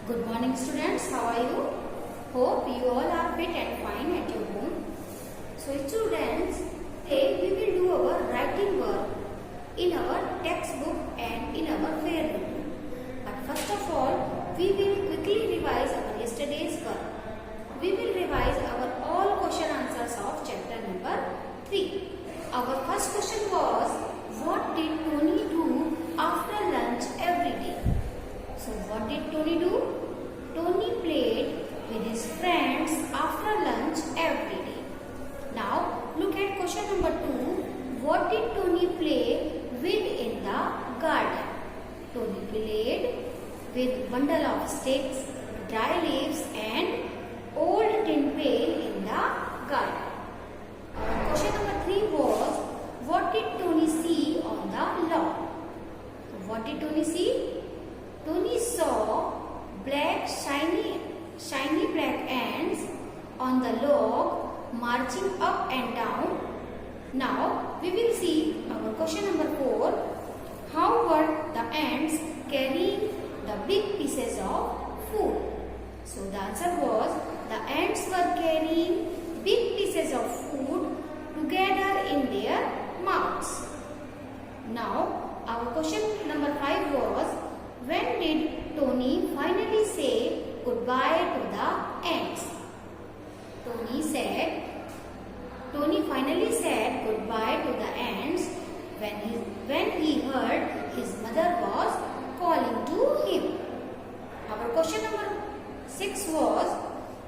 Good morning students, how are you? Hope you all are fit and fine at your home. So students, today we will do our writing work in our textbook and in our fair notebook. But first of all, we will quickly revise our yesterday's work. We will revise our all question answers of chapter number 3. Our first question was, what did Tony do after lunch every day? So what did Tony do? Tony played with his friends after lunch every day. Now look at question number 2. What did Tony play with in the garden? Tony played with bundle of sticks, dry leaves and old tin pail in the garden. Question number 3 was, what did Tony see on the lawn? What did Tony see? Tony saw black shiny black ants on the log marching up and down. Now we will see our question number 4. How were the ants carrying the big pieces of food? So the answer was, the ants were carrying big pieces of food together in their mouths. Now our question number 5 was, when did Tony finally say goodbye to the ants? Tony finally said goodbye to the ants when he heard his mother was calling to him. Our question number 6 was,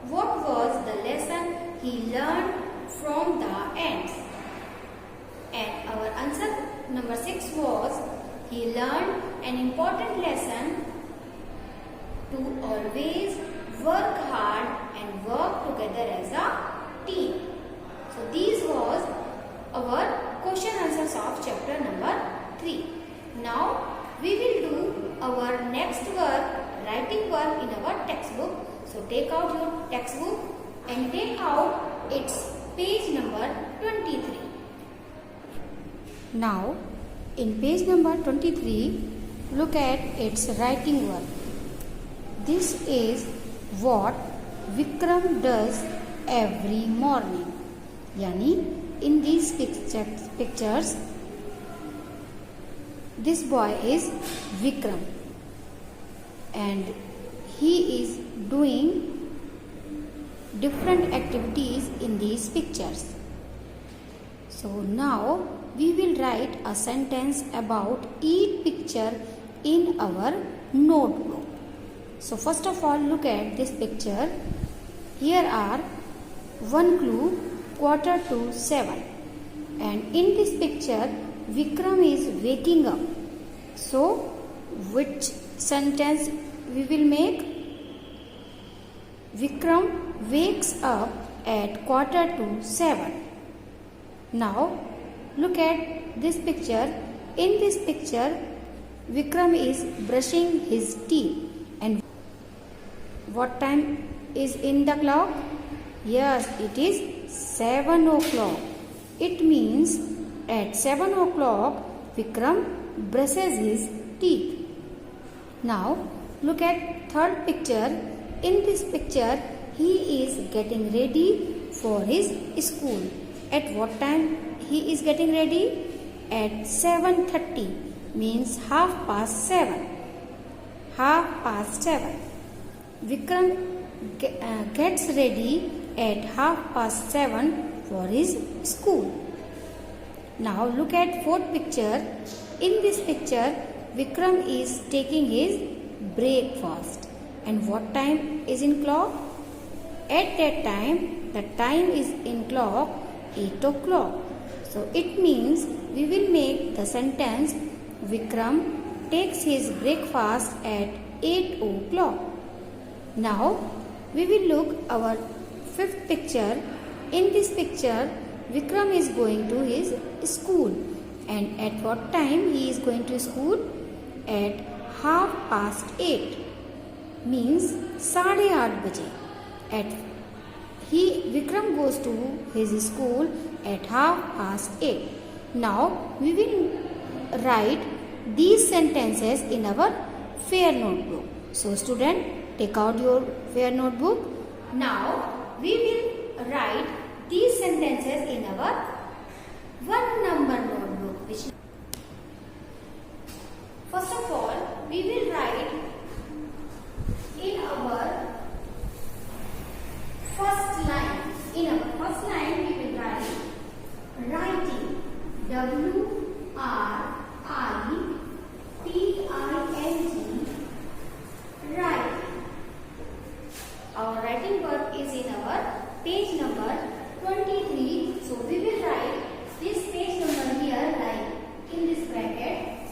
what was the lesson he learned from the ants? And our answer number 6 was, he learned an important lesson to always work hard and work together as a team. So these was our question answers of chapter number 3. Now we will do our next work, writing work in our textbook. So take out your textbook and take out its page number 23. Now in page number 23, look at its writing work. This is what Vikram does every morning. Yani, in these pictures, this boy is Vikram and he is doing different activities in these pictures. So now we will write a sentence about each picture in our notebook. So first of all, look at this picture. Here are one clue, 6:45, and in this picture Vikram is waking up. So which sentence we will make? Vikram wakes up at 6:45. Now look at this picture. In this picture, Vikram is brushing his teeth. And what time is in the clock? Yes, it is 7 o'clock. It means at 7 o'clock, Vikram brushes his teeth. Now look at third picture. In this picture, he is getting ready for his school. At what time he is getting ready? At 7:30, means 7:30. 7:30. Vikram gets ready at 7:30 for his school. Now look at fourth picture. In this picture, Vikram is taking his breakfast. And what time is in clock? At that time, the time is in clock 8 o'clock. So it means we will make the sentence, Vikram takes his breakfast at 8 o'clock. Now we will look our fifth picture. In this picture, Vikram is going to his school. And at what time he is going to school? At 8:30. Means 8:30 baje. Vikram goes to his school at 8:30. Now we will write these sentences in our fair notebook. So student, take out your fair notebook. Now we will write these sentences in our one number notebook. First of all, we will write in our first line. In our first line, we will write writing. W-R-I-T-I-N-G. Writing. Our writing work is in our page number 23. So we will write this page number here like in this bracket.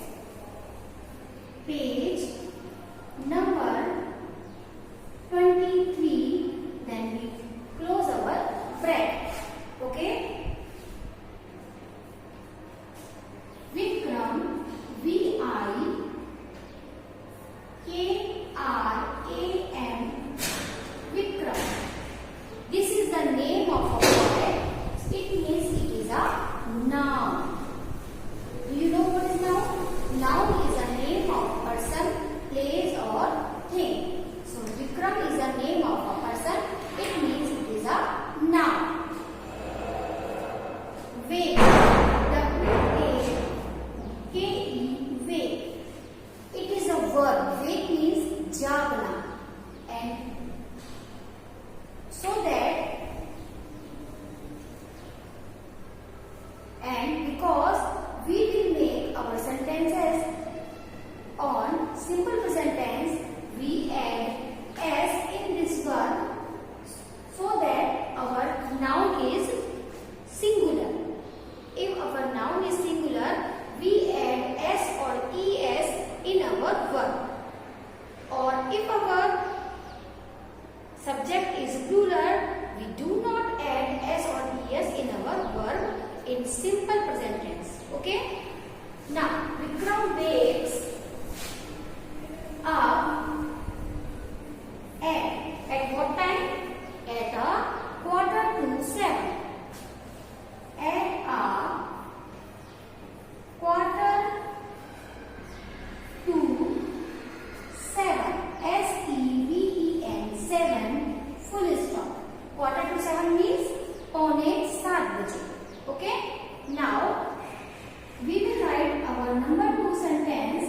Page number 23. Then we close our bracket. Okay. Vikram, V-I-K-R-A-M. Vikram. This is the name of a boy. It means it is a noun. Do you know what is noun? Noun is a name of person, place or thing. So Vikram is a name of a person. It means it is a noun. Wake. W-A-K-E. Wake. It is a verb. Wake means jagna. And so that because we will make our sentences on simple present tense, we add s in this verb so that our noun is singular. If our noun is singular, we add s or es in our verb. Or if our subject is plural, we do not add s or es in our verb in simple present tense. Okay? Now, Vikram wakes up at what time? At a 6:45. At a 6:45. S-E-V-E-N 7 full stop. 6:45 means 6:45. Okay? Now we will write our number 2 sentence,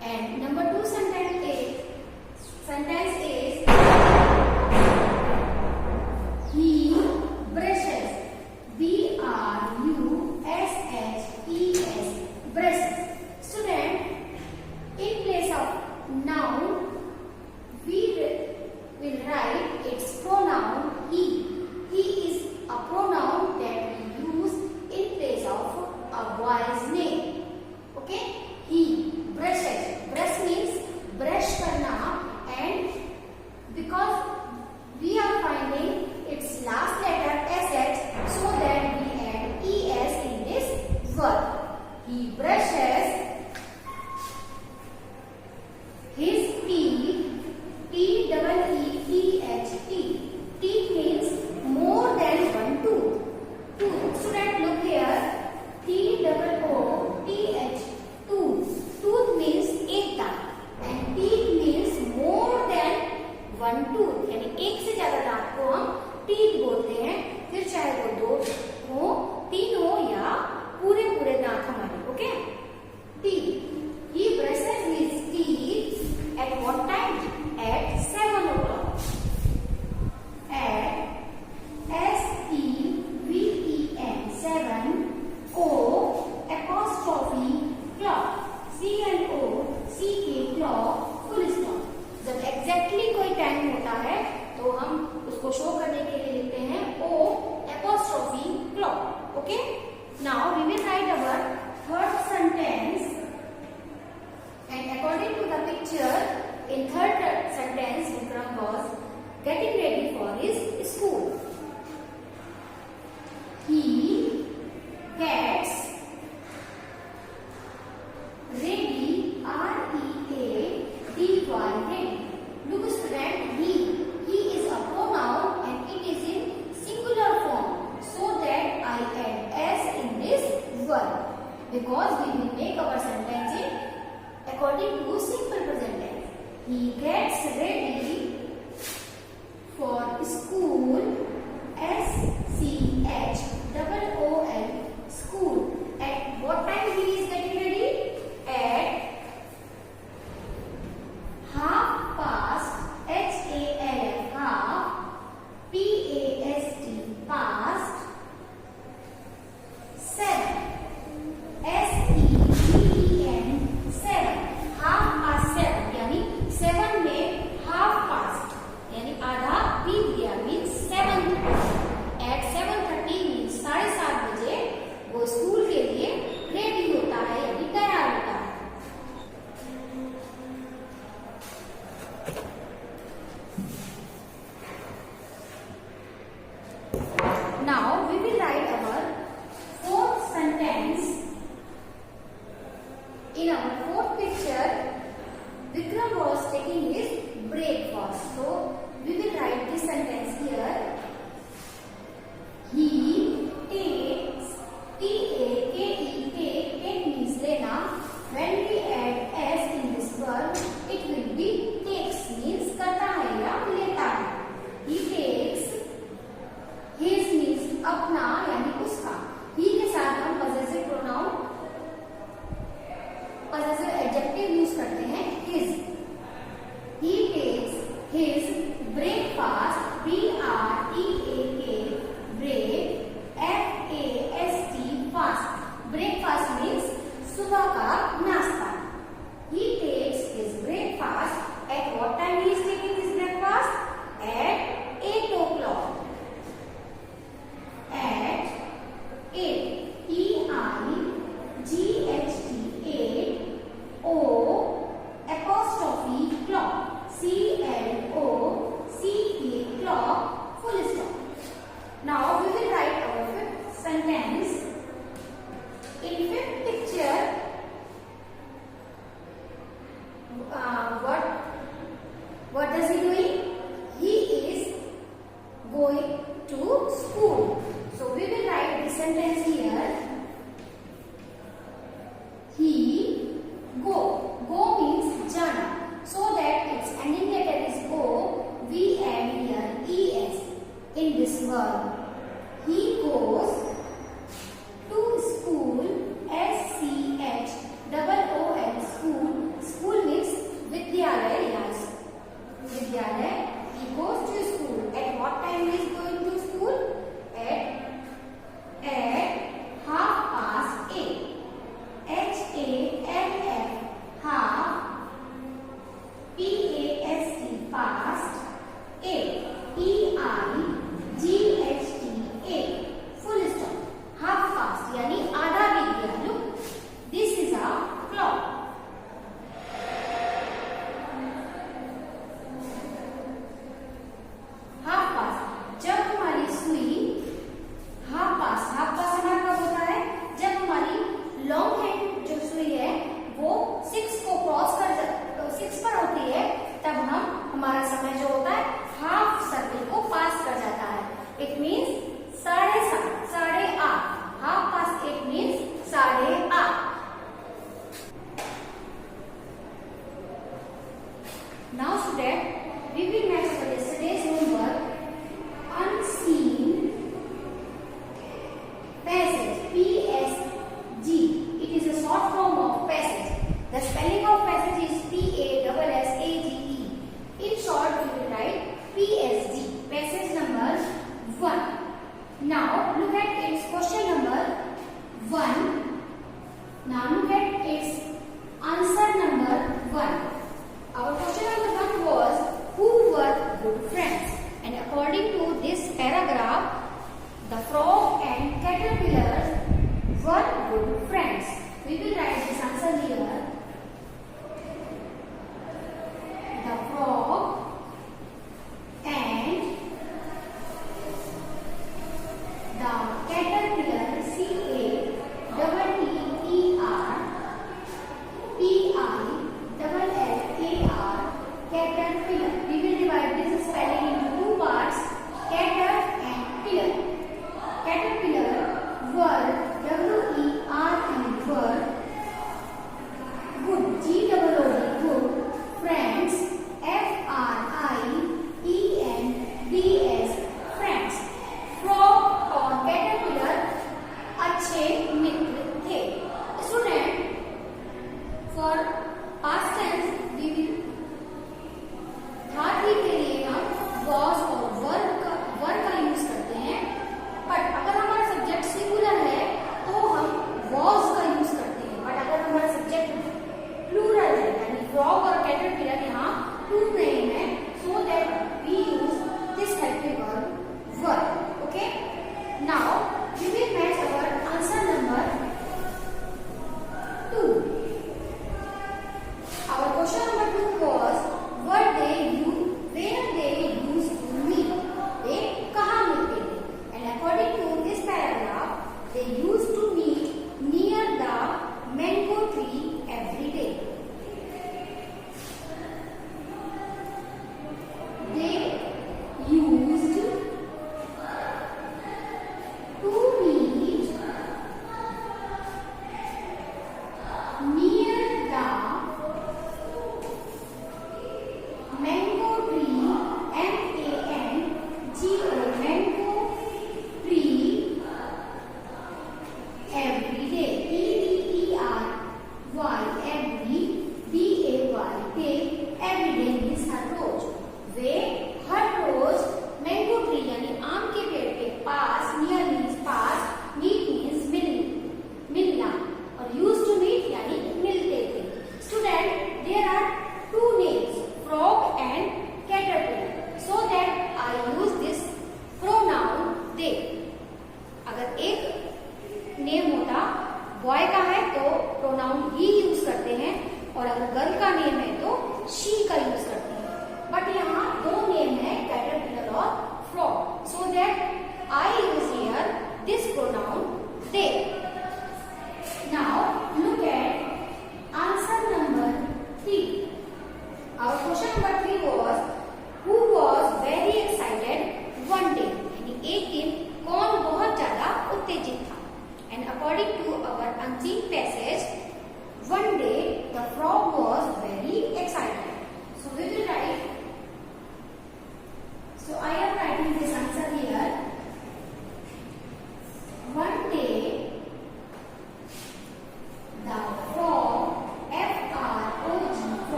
and number 2 sentence is he brushes. B-R-U-S-H-E-S brushes. Student, in place of noun we will write its pronoun he. He is a pronoun that we use in place of a boy's name. Okay? He brushes. Brush means brush karna, and because we are finding its last letter sh, so that we add es in this verb. He brushes his teeth. T-E-E-T-H-T. Teeth means more than one tooth. Tooth. Student, look here. T-O-O-T-H. Tooth. Tooth means एक दांत. And teeth means more than one tooth. यानी एक से ज्यादा दांत को हम teeth बोलते हैं. फिर चाहे वो 2 हो, 3 हो या पूरे दांत हमारे. Okay? Teeth. He brushes his teeth at what time? At 7 o'clock. At S-E-V-E-N 7 O''clock. C-L-O-C-K clock full stop. जब एग्जैक्टली कोई टाइम होता है तो हम उसको शो करने के लिए लिखते हैं O''clock. Okay? Now we will write our third sentence. And according to the picture, in third sentence, Vikram was getting ready for his school. He gets ready, R-E-A-D-Y, ready. Look student, he is a pronoun and it is in singular form, so that I add s in this verb, because we will make our sentence in according to simple present tense. He gets ready what does he doing? He is going to school. So we will write the sentence here. He go. Go means jana. So that its ending letter is O. We add here es in this verb. He goes to school. SCH double OL school. School means Vidyalaya. Yes. Vidyalaya. He goes to school. At what time he is going to school? At 8:30. HALF half. PAST past. EIGHT full stop. Half past यानी आधा बीत गया. Look, this is a clock. Half past जब हमारी सुई half past हमारा कब होता है? जब हमारी लॉन्ग हैंड जो सुई है वो 6 को क्रॉस कर 6 पर होती है, तब हमारा समय जो होता है हाफ सर्कल को पास कर जाता है. It means 7:30, 8:30. Half past it means 8:30. Now student, we will next for yesterday's homework. Unseen passage. PSG. It is a short form of passage. The spelling of passage is PASSAGE. In short, we will write PSG. Passage number 1. Now look at its question number 1. Now look at its answer number 1. Our question number 1 was, who were good friends? And according to this paragraph, the frog and caterpillars were good friends. We will write this answer here. The frog and the caterpillar, CATERPILLAR, caterpillar. We will divide this spelling into two parts, cater and pillar. Caterpillar were, WERE, were, good, GOOD, good, friends, FRIENDS, friends. Frog और caterpillar अच्छे मित्र थे. Student, for past tense we will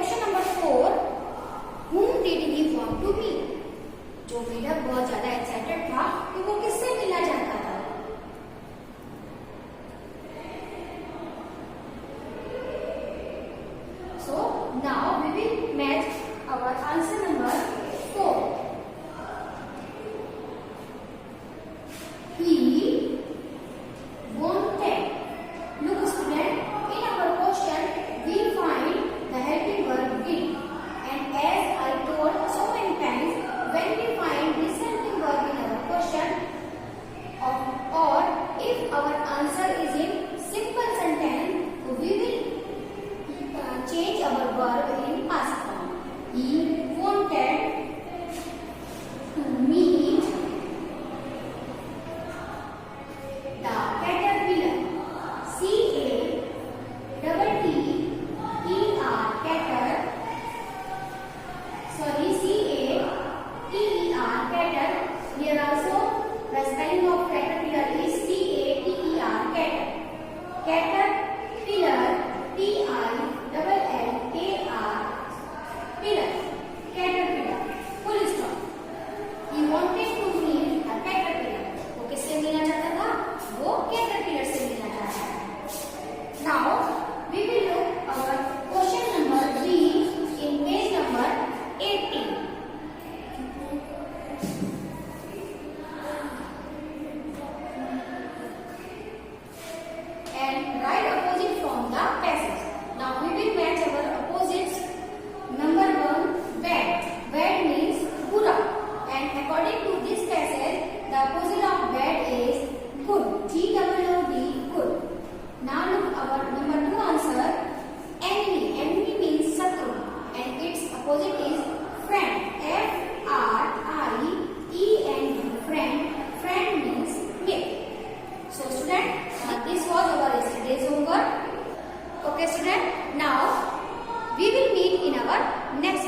question number 4, whom did he want to meet? जो मेढक बहुत ज्यादा excited था कि वो किससे मिलना चाहता था. So now we will match our answer number 4. He wanted. Look student, in our question we find the helping verb did, and as I told so many times, when we find this helping verb in our question, or if our answer is in simple sentence, we will change our verb in past form. He wanted to meet the caterpillar. Cater. Here also the spelling of caterpillar is cater. Caterpillar, pillar, pillar. Caterpillar. Full stop. He wanted to meet a caterpillar. वो किससे मिलना चाहता था? वो caterpillar से मिलना चाहता था. Now we will look our question number 3 in page number 18. And write opposite from the passage. Now we will match our opposites. Number 1, bad. Bad means बुरा. And according to this passage, the opposite of bad is good. G-O-O-D, good. Now look our number 2 answer. Enemy. Enemy means शत्रु. And its opposite is friend. F-R-I-E-N-D. Friend. Friend means mate. So student, this was our yesterday's homework. Okay student, now we will meet in our next